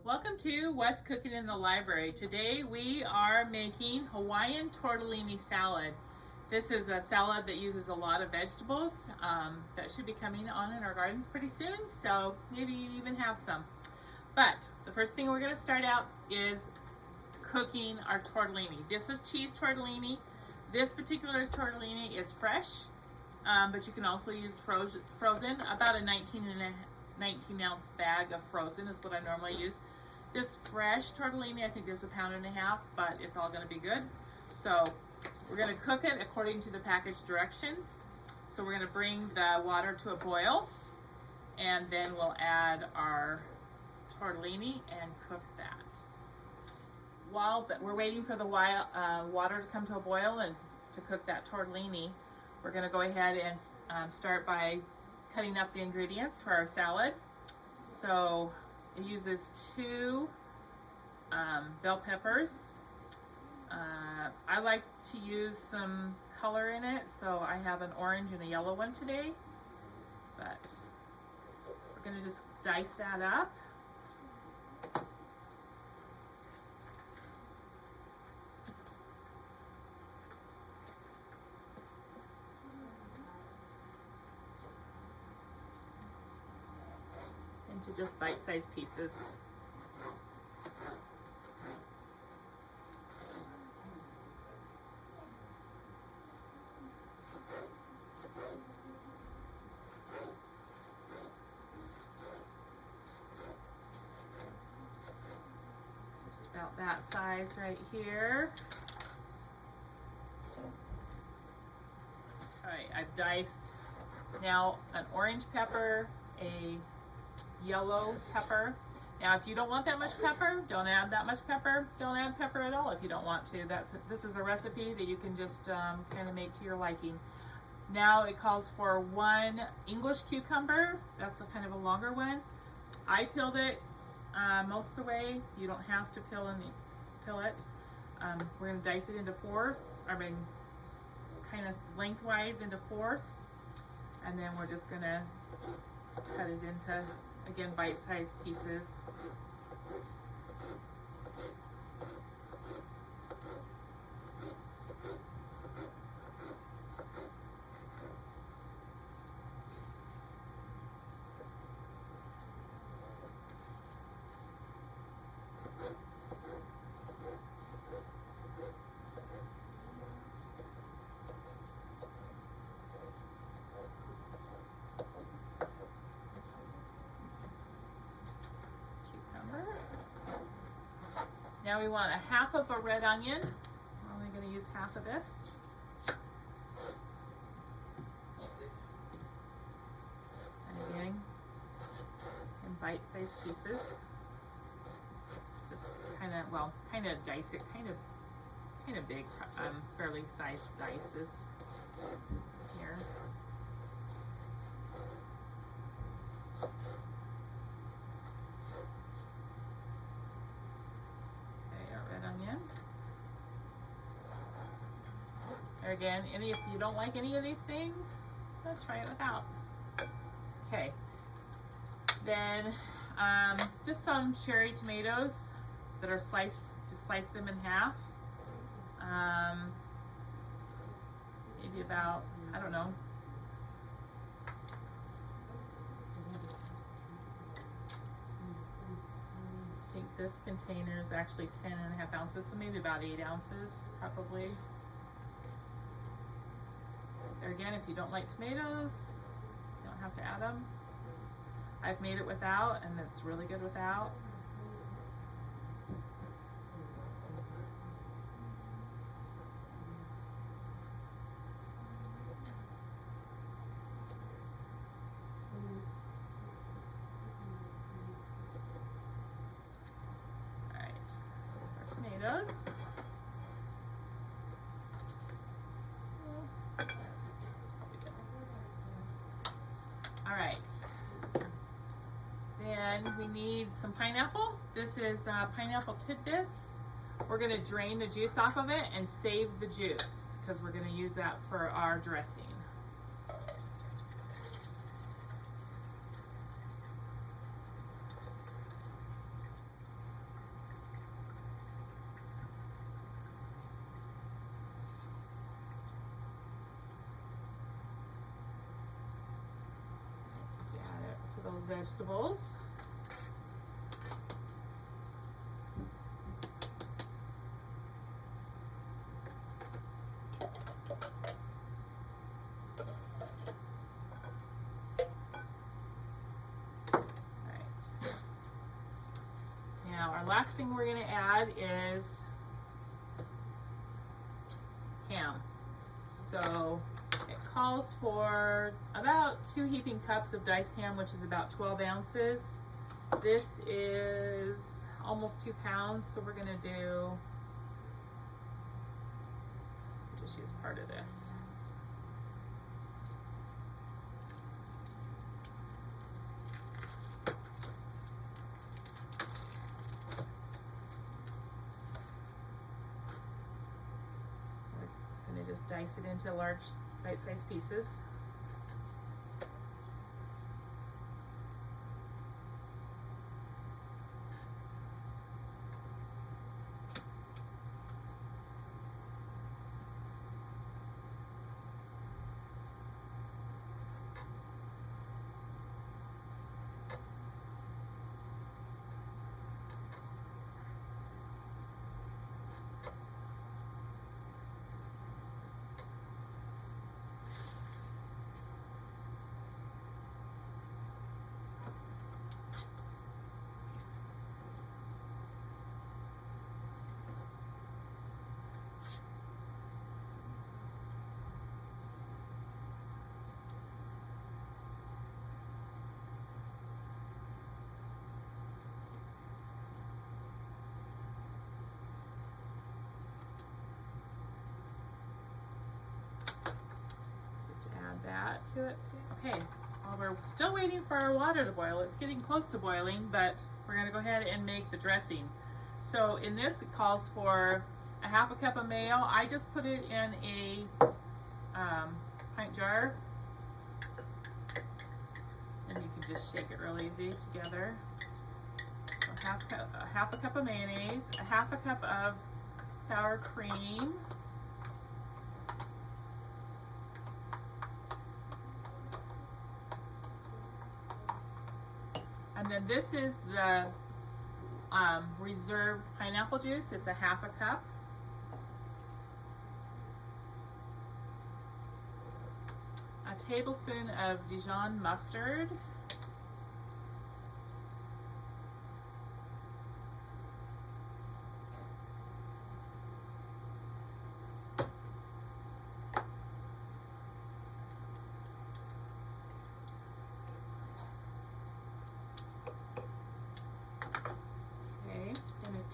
Welcome to What's Cooking in the Library. Today we are making Hawaiian Tortellini salad. This is a salad that uses a lot of vegetables that should be coming on in our gardens pretty soon, so maybe you even have some. But the first thing we're going to start out is cooking our tortellini. This is cheese tortellini. This particular tortellini is fresh, but you can also use frozen. About a 19-ounce bag of frozen is what I normally use. This fresh tortellini, I think there's 1.5 pounds, but it's all going to be good. So we're going to cook it according to the package directions. So we're going to bring the water to a boil, and then we'll add our tortellini and cook that. While we're waiting for the water to come to a boil and to cook that tortellini, we're going to go ahead and start by cutting up the ingredients for our salad. So it uses 2 bell peppers. I like to use some color in it, so I have an orange and a yellow one today. But we're going to just dice that up. Into just bite-sized pieces. Just about that size right here. All right, I've diced now an orange pepper, a yellow pepper. Now if you don't want that much pepper, don't add that much pepper. Don't add pepper at all if you don't want to. This is a recipe that you can just kind of make to your liking. Now it calls for 1 English cucumber. That's a kind of a longer one. I peeled it most of the way. You don't have to peel it. We're going to dice it into fourths. I mean, kind of lengthwise into fourths, and then we're just going to cut it into, again, bite-sized pieces. Now we want 1/2 of a red onion. We're only going to use half of this. And again, in bite-sized pieces. Just kind of dice it, kind of big, fairly sized dices here. There again, if you don't like any of these things, try it without. Okay. Then just some cherry tomatoes that are sliced. Just slice them in half. Maybe about, I don't know, I think this container is actually 10.5 ounces, so maybe about 8 ounces, probably. There again, if you don't like tomatoes, you don't have to add them. I've made it without, and it's really good without. All right, our tomatoes. All right, then we need some pineapple. This is pineapple tidbits. We're going to drain the juice off of it and save the juice because we're going to use that for our dressing. Just add it to those vegetables. Now our last thing we're going to add is ham. So it calls for about 2 heaping cups of diced ham, which is about 12 ounces. This is almost 2 pounds, so we're going to just use part of this. Just dice it into large bite-sized pieces. That to it too. Okay, well, we're still waiting for our water to boil. It's getting close to boiling, but we're going to go ahead and make the dressing. So in this, it calls for a 1/2 cup of mayo. I just put it in a pint jar, and you can just shake it real easy together. So 1/2 cup of mayonnaise, a 1/2 cup of sour cream, and then this is the reserved pineapple juice. It's a 1/2 cup. A tablespoon of Dijon mustard.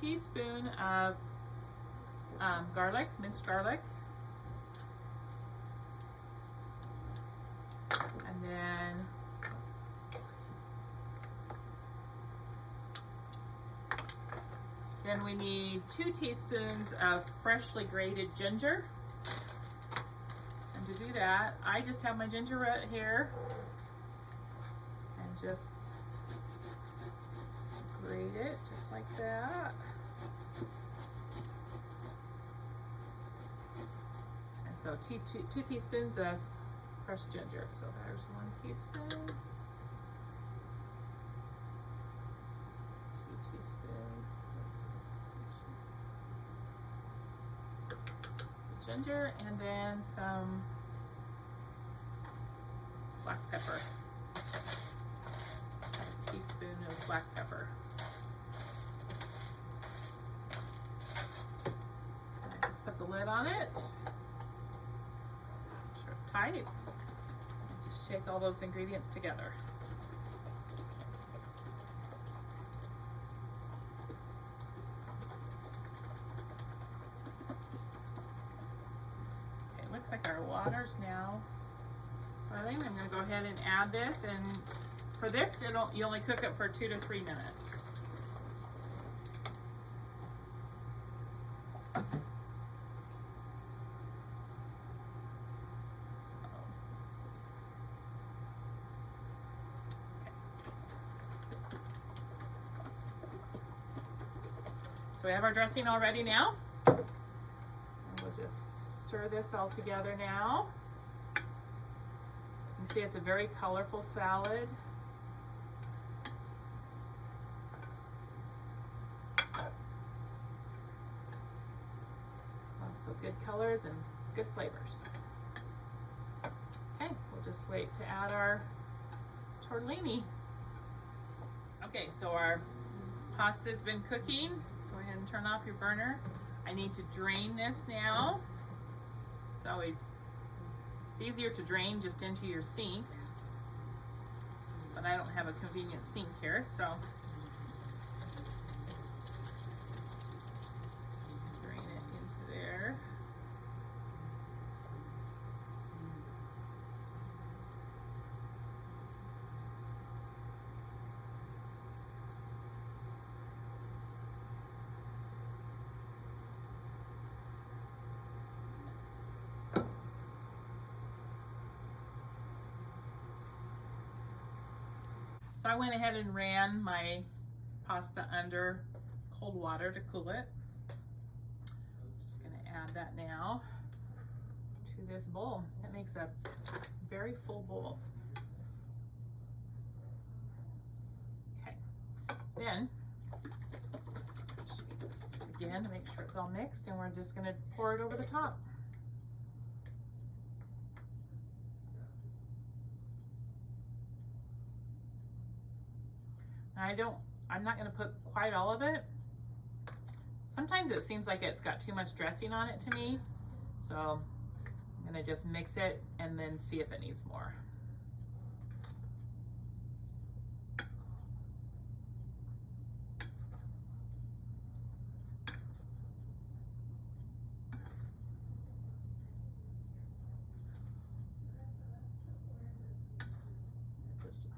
Teaspoon of garlic, minced garlic, and then we need 2 teaspoons of freshly grated ginger. And to do that, I just have my ginger root here and just grate it just like that. And so 2 teaspoons of fresh ginger. So there's 1 teaspoon. 2 teaspoons. Let's see. The ginger, and then some black pepper. A teaspoon of black pepper. Put the lid on it. Make sure it's tight. Just shake all those ingredients together. Okay, looks like our water's now boiling. I'm going to go ahead and add this, and for this, you only cook it for 2 to 3 minutes. So we have our dressing all ready now. And we'll just stir this all together now. You can see it's a very colorful salad. good colors and good flavors. Okay, we'll just wait to add our tortellini. Okay, so our pasta's been cooking. Go ahead and turn off your burner. I need to drain this now. It's easier to drain just into your sink, but I don't have a convenient sink here, so drain it into there. So I went ahead and ran my pasta under cold water to cool it. Just gonna add that now to this bowl. That makes a very full bowl. Okay, then shake this again to make sure it's all mixed, and we're just gonna pour it over the top. I'm not going to put quite all of it. Sometimes it seems like it's got too much dressing on it to me. So I'm going to just mix it and then see if it needs more. Just a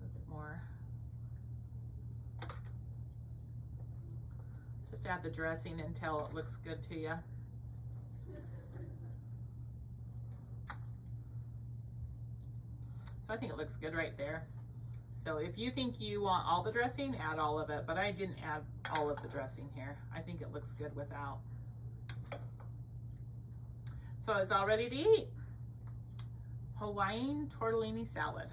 little bit more. Just add the dressing until it looks good to you. So I think it looks good right there. So if you think you want all the dressing, add all of it, but I didn't add all of the dressing here. I think it looks good without. So it's all ready to eat. Hawaiian tortellini salad.